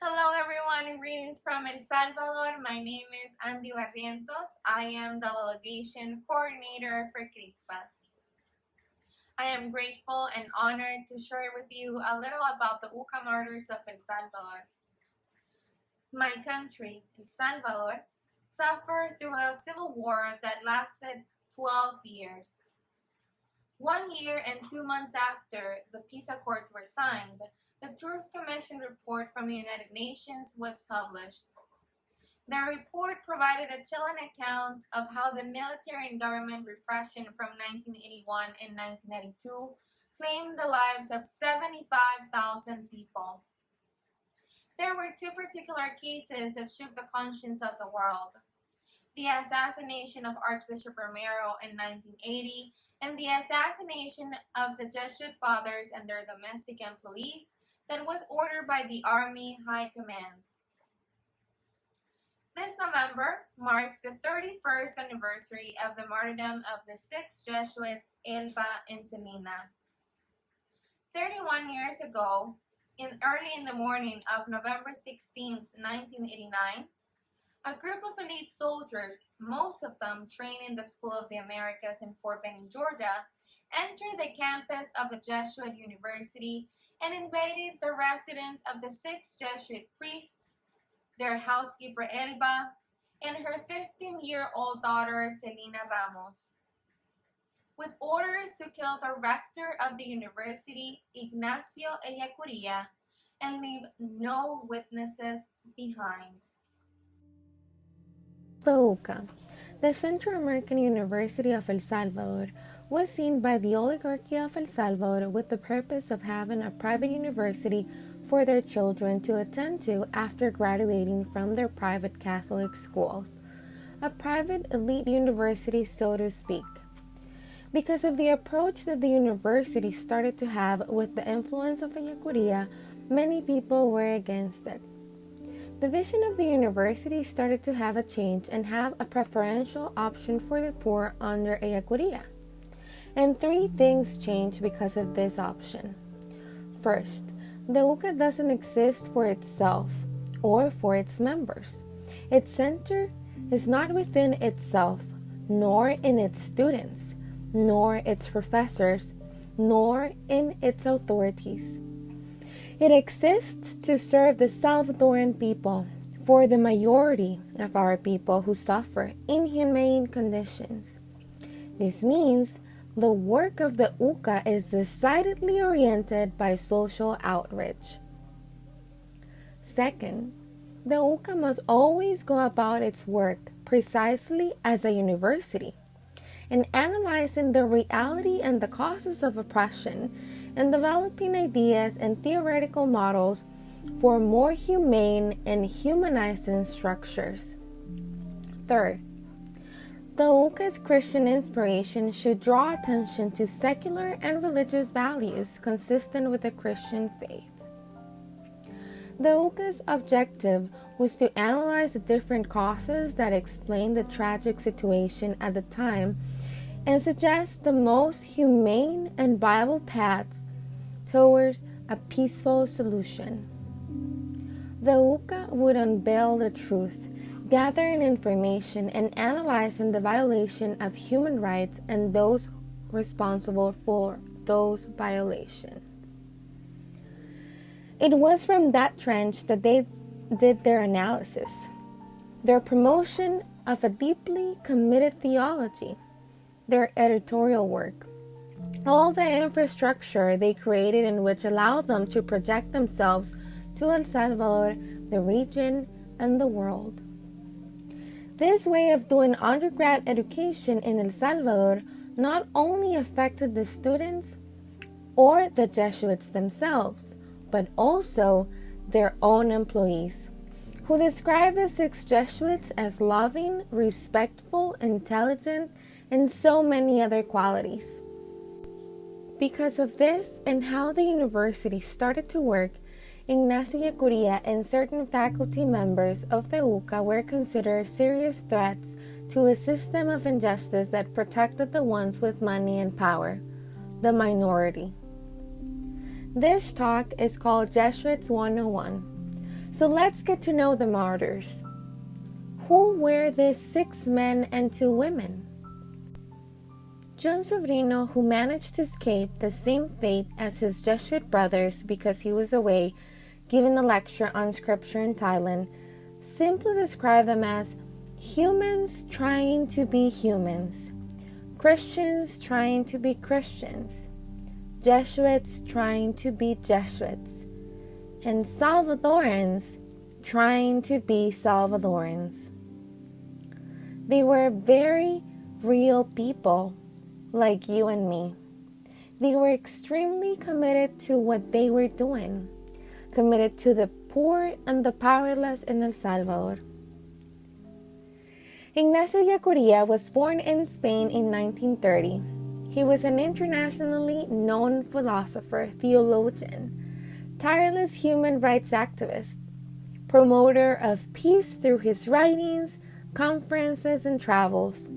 Hello everyone, greetings from El Salvador. My name is Andy Barrientos. I am the delegation coordinator for CRISPAS. I am grateful and honored to share with you a little about the UCA Martyrs of El Salvador. My country, El Salvador, suffered through a civil war that lasted 12 years. 1 year and 2 months after the peace accords were signed, the Truth Commission report from the United Nations was published. The report provided a chilling account of how the military and government repression from 1981 and 1992 claimed the lives of 75,000 people. There were two particular cases that shook the conscience of the world: the assassination of Archbishop Romero in 1980 and the assassination of the Jesuit fathers and their domestic employees that was ordered by the Army High Command. This November marks the 31st anniversary of the martyrdom of the 6 Jesuits, Elba and Selena. 31 years ago, early in the morning of November 16, 1989, a group of elite soldiers, most of them trained in the School of the Americas in Fort Benning, Georgia, entered the campus of the Jesuit University and invaded the residence of the 6 Jesuit priests, their housekeeper Elba, and her 15-year-old daughter Selena Ramos, with orders to kill the rector of the university, Ignacio and leave no witnesses behind. The UCA, the Central American University of El Salvador, was seen by the oligarchy of El Salvador with the purpose of having a private university for their children to attend to after graduating from their private Catholic schools, a private elite university, so to speak. Because of the approach that the university started to have with the influence of Ayacuría, many people were against it. The vision of the university started to have a change and have a preferential option for the poor under Ayacuría. And 3 things changed because of this option. First, the UCA doesn't exist for itself or for its members. Its center is not within itself, nor in its students, nor its professors, nor in its authorities. It exists to serve the Salvadoran people, for the majority of our people who suffer inhumane conditions. This means the work of the UCA is decidedly oriented by social outreach. Second, the UCA must always go about its work precisely as a university, in analyzing the reality and the causes of oppression, and developing ideas and theoretical models for more humane and humanizing structures. Third, the UCA's Christian inspiration should draw attention to secular and religious values consistent with the Christian faith. The UCA's objective was to analyze the different causes that explain the tragic situation at the time and suggest the most humane and viable paths towards a peaceful solution. The UCA would unveil the truth, gathering information and analyzing the violation of human rights and those responsible for those violations. It was from that trench that they did their analysis, their promotion of a deeply committed theology, their editorial work, all the infrastructure they created in which allowed them to project themselves to El Salvador, the region, and the world. This way of doing undergrad education in El Salvador not only affected the students or the Jesuits themselves, but also their own employees, who described the 6 Jesuits as loving, respectful, intelligent, and so many other qualities. Because of this and how the university started to work, Ignacio and certain faculty members of the UCA were considered serious threats to a system of injustice that protected the ones with money and power, the minority. This talk is called Jesuits 101. So let's get to know the martyrs. Who were these 6 men and 2 women? John Sobrino, who managed to escape the same fate as his Jesuit brothers because he was away giving a lecture on scripture in Thailand, simply described them as humans trying to be humans, Christians trying to be Christians, Jesuits trying to be Jesuits, and Salvadorans trying to be Salvadorans. They were very real people like you and me. They were extremely committed to what they were doing, committed to the poor and the powerless in El Salvador. Ignacio Ellacuría was born in Spain in 1930. He was an internationally known philosopher, theologian, tireless human rights activist, promoter of peace through his writings, conferences, and travels.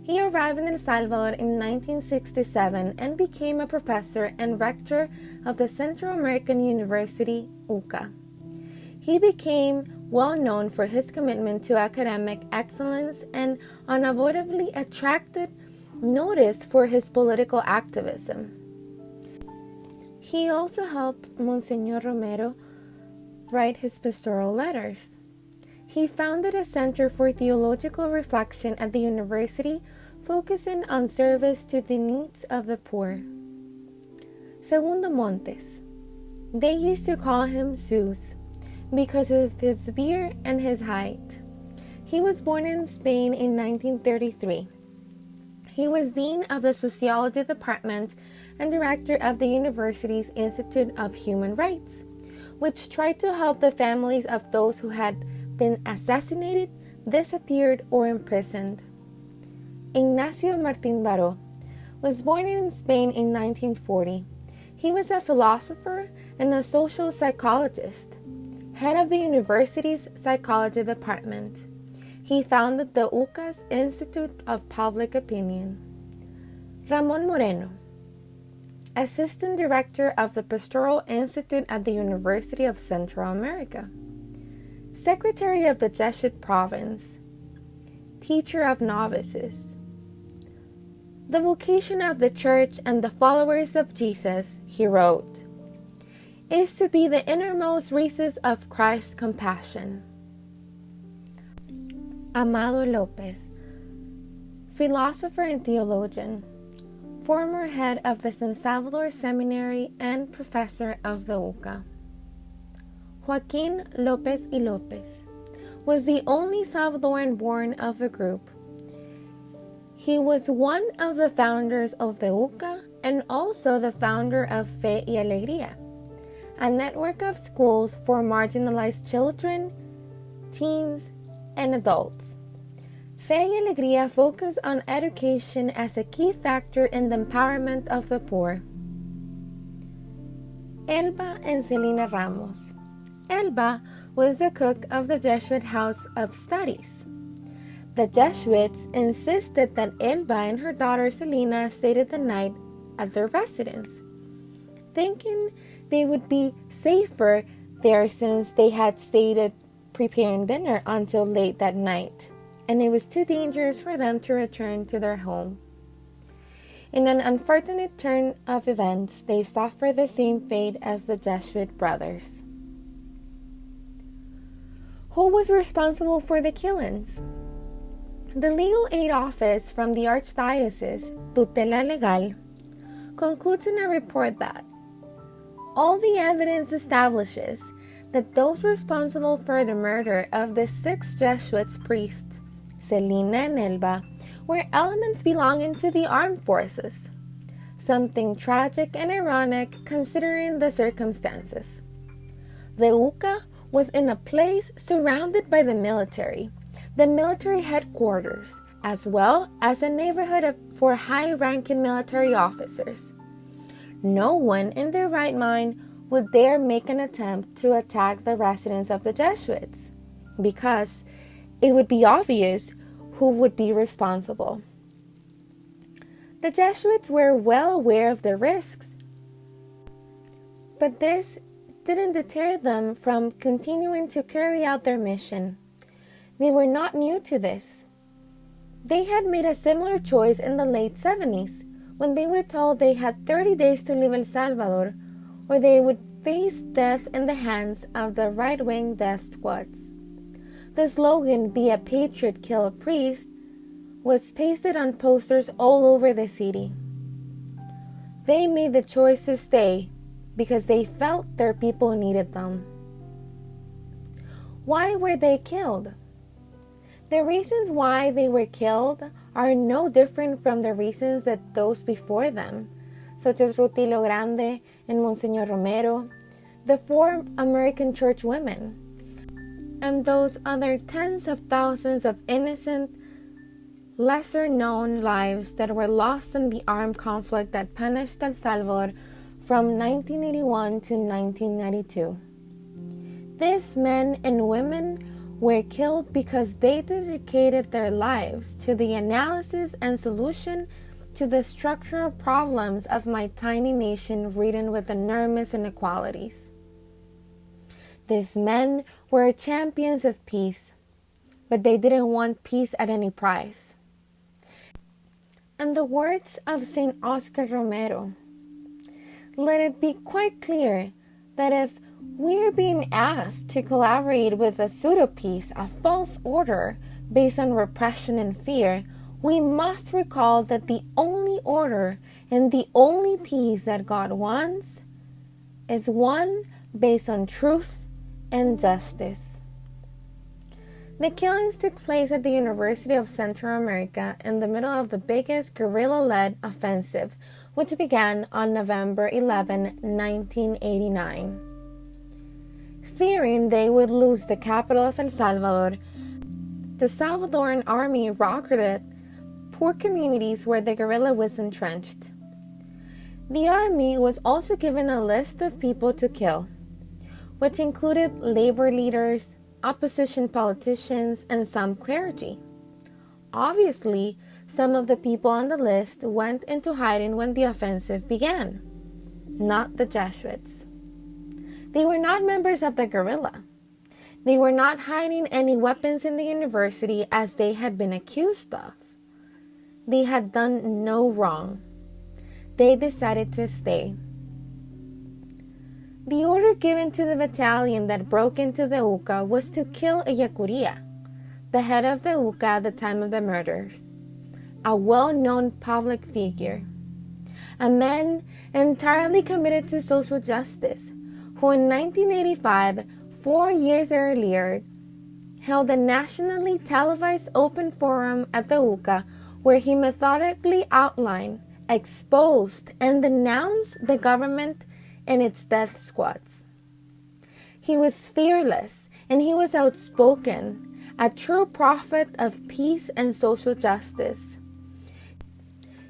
He arrived in El Salvador in 1967 and became a professor and rector of the Central American University, UCA. He became well known for his commitment to academic excellence and unavoidably attracted notice for his political activism. He also helped Monsignor Romero write his pastoral letters. He founded a center for theological reflection at the university, focusing on service to the needs of the poor. Segundo Montes. They used to call him Zeus because of his beard and his height. He was born in Spain in 1933. He was dean of the sociology department and director of the university's Institute of Human Rights, which tried to help the families of those who had been assassinated, disappeared, or imprisoned. Ignacio Martín Baró was born in Spain in 1940. He was a philosopher and a social psychologist, head of the university's psychology department. He founded the UCA's Institute of Public Opinion. Ramón Moreno, assistant director of the Pastoral Institute at the University of Central America, secretary of the Jesuit province, teacher of novices. The vocation of the Church and the followers of Jesus, he wrote, is to be the innermost recess of Christ's compassion. Amado López, philosopher and theologian, former head of the San Salvador Seminary and professor of the UCA. Joaquín López y López was the only Salvadoran born of the group. He was one of the founders of the UCA and also the founder of Fe y Alegría, a network of schools for marginalized children, teens, and adults. Fe y Alegría focus on education as a key factor in the empowerment of the poor. Elba and Celina Ramos. Elba was the cook of the Jesuit House of Studies. The Jesuits insisted that Elba and her daughter Celina stayed the night at their residence, thinking they would be safer there since they had stayed preparing dinner until late that night, and it was too dangerous for them to return to their home. In an unfortunate turn of events, they suffered the same fate as the Jesuit brothers. Who was responsible for the killings? The legal aid office from the Archdiocese, Tutela Legal, concludes in a report that all the evidence establishes that those responsible for the murder of the 6 Jesuits priests, Celina and Elba, were elements belonging to the armed forces. Something tragic and ironic considering the circumstances. The UCA was in a place surrounded by the military headquarters, as well as a neighborhood for high-ranking military officers. No one in their right mind would dare make an attempt to attack the residence of the Jesuits, because it would be obvious who would be responsible. The Jesuits were well aware of the risks, but this didn't deter them from continuing to carry out their mission. They were not new to this. They had made a similar choice in the late 70s when they were told they had 30 days to leave El Salvador or they would face death in the hands of the right-wing death squads. The slogan, "Be a patriot, kill a priest," was pasted on posters all over the city. They made the choice to stay because they felt their people needed them. Why were they killed? The reasons why they were killed are no different from the reasons that those before them, such as Rutilio Grande and Monsignor Romero, the 4 American church women, and those other tens of thousands of innocent, lesser-known lives that were lost in the armed conflict that punished El Salvador from 1981 to 1992. These men and women were killed because they dedicated their lives to the analysis and solution to the structural problems of my tiny nation ridden with enormous inequalities. These men were champions of peace, but they didn't want peace at any price. In the words of St. Oscar Romero, let it be quite clear that if we're being asked to collaborate with a pseudo-peace, a false order based on repression and fear, we must recall that the only order and the only peace that God wants is one based on truth and justice. The killings took place at the University of Central America in the middle of the biggest guerrilla-led offensive, which began on November 11, 1989. Fearing they would lose the capital of El Salvador, the Salvadoran army rocketed poor communities where the guerrilla was entrenched. The army was also given a list of people to kill, which included labor leaders, opposition politicians, and some clergy. Obviously, some of the people on the list went into hiding when the offensive began, not the Jesuits. They were not members of the guerrilla. They were not hiding any weapons in the university as they had been accused of. They had done no wrong. They decided to stay. The order given to the battalion that broke into the UCA was to kill Ellacuría, the head of the UCA at the time of the murders, a well-known public figure, a man entirely committed to social justice, who in 1985, 4 years earlier, held a nationally televised open forum at the UCA where he methodically outlined, exposed, and denounced the government and its death squads. He was fearless and he was outspoken, a true prophet of peace and social justice.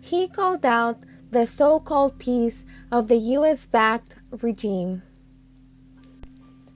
He called out the so-called peace of the US-backed regime.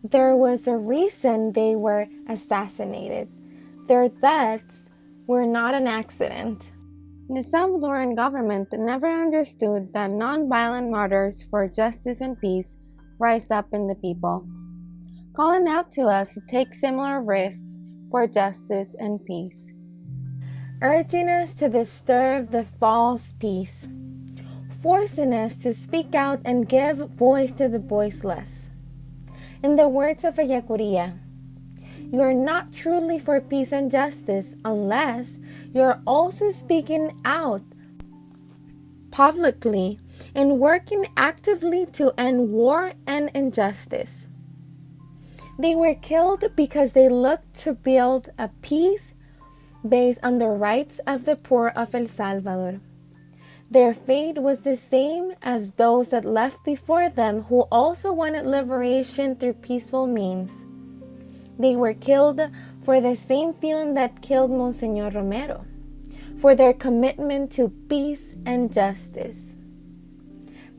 There was a reason they were assassinated. Their deaths were not an accident. The Salvadoran government never understood that non-violent martyrs for justice and peace rise up in the people, calling out to us to take similar risks for justice and peace, urging us to disturb the false peace, forcing us to speak out and give voice to the voiceless. In the words of Ellacuría, you are not truly for peace and justice unless you are also speaking out publicly and working actively to end war and injustice. They were killed because they looked to build a peace based on the rights of the poor of El Salvador. Their fate was the same as those that left before them who also wanted liberation through peaceful means. They were killed for the same feeling that killed Monsignor Romero, for their commitment to peace and justice.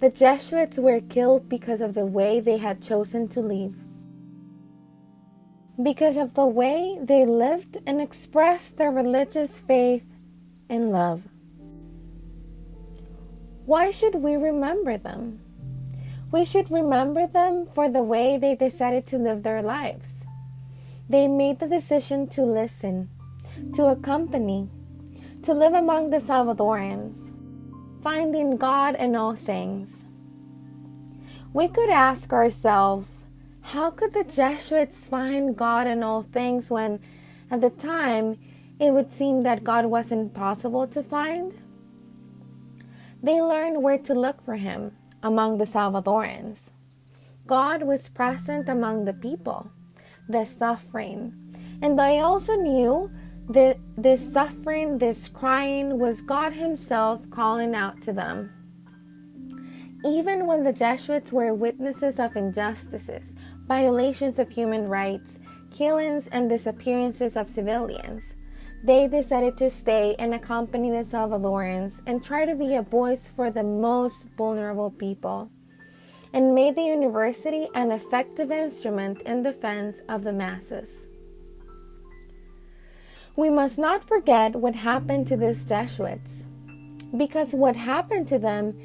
The Jesuits were killed because of the way they had chosen to live, because of the way they lived and expressed their religious faith and love. Why should we remember them? We should remember them for the way they decided to live their lives. They made the decision to listen, to accompany, to live among the Salvadorans, finding God in all things. We could ask ourselves, how could the Jesuits find God in all things when, at the time, it would seem that God wasn't possible to find? They learned where to look for Him among the Salvadorans. God was present among the people, the suffering, and they also knew that this suffering, this crying, was God Himself calling out to them. Even when the Jesuits were witnesses of injustices, violations of human rights, killings and disappearances of civilians, they decided to stay and accompany the Salvadorans and try to be a voice for the most vulnerable people, and made the university an effective instrument in defense of the masses. We must not forget what happened to these Jesuits, because what happened to them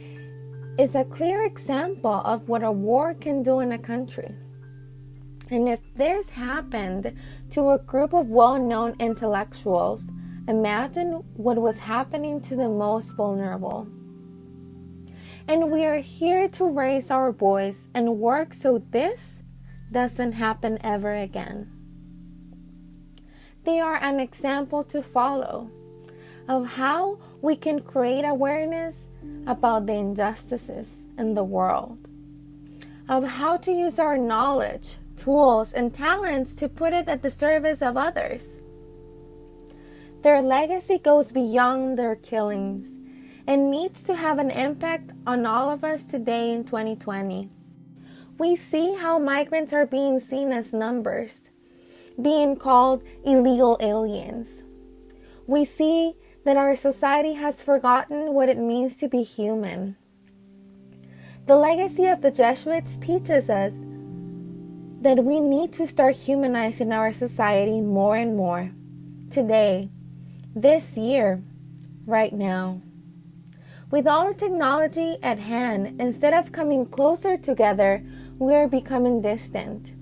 is a clear example of what a war can do in a country. And if this happened to a group of well-known intellectuals, imagine what was happening to the most vulnerable. And we are here to raise our voice and work so this doesn't happen ever again. They are an example to follow of how we can create awareness about the injustices in the world, of how to use our knowledge, tools, and talents to put it at the service of others. Their legacy goes beyond their killings and needs to have an impact on all of us today in 2020. We see how migrants are being seen as numbers, being called illegal aliens. We see that our society has forgotten what it means to be human. The legacy of the Jesuits teaches us that we need to start humanizing our society more and more. Today, this year, right now. With all the technology at hand, instead of coming closer together, we are becoming distant.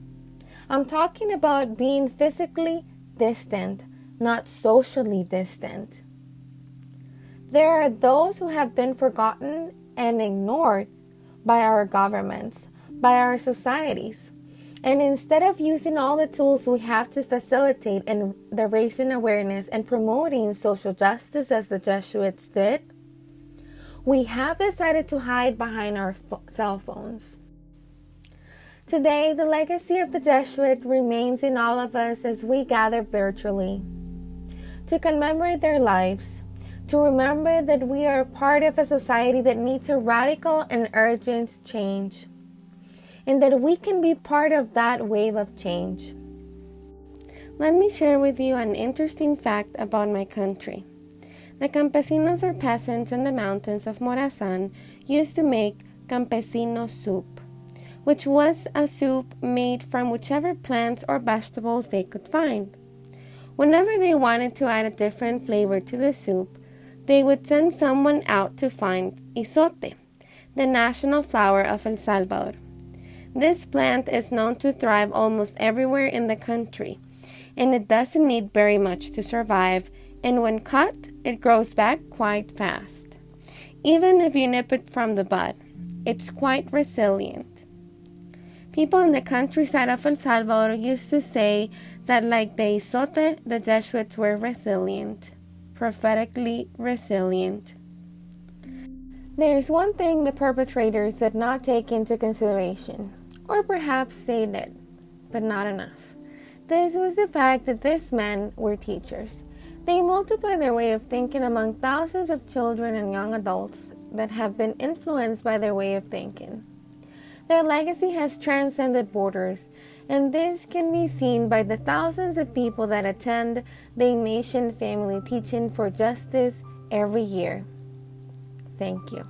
I'm talking about being physically distant, not socially distant. There are those who have been forgotten and ignored by our governments, by our societies. And instead of using all the tools we have to facilitate in the raising awareness and promoting social justice as the Jesuits did, we have decided to hide behind our cell phones. Today, the legacy of the Jesuit remains in all of us as we gather virtually to commemorate their lives, to remember that we are part of a society that needs a radical and urgent change, and that we can be part of that wave of change. Let me share with you an interesting fact about my country. The campesinos or peasants in the mountains of Morazan used to make campesino soup, which was a soup made from whichever plants or vegetables they could find. Whenever they wanted to add a different flavor to the soup, they would send someone out to find isote, the national flower of El Salvador. This plant is known to thrive almost everywhere in the country, and it doesn't need very much to survive, and when cut, it grows back quite fast. Even if you nip it from the bud, it's quite resilient. People in the countryside of El Salvador used to say that like the isote, the Jesuits were resilient, prophetically resilient. There is one thing the perpetrators did not take into consideration, or perhaps they did, but not enough. This was the fact that these men were teachers. They multiplied their way of thinking among thousands of children and young adults that have been influenced by their way of thinking. Their legacy has transcended borders, and this can be seen by the thousands of people that attend the Ignatian Family Teach-In for Justice every year. Thank you.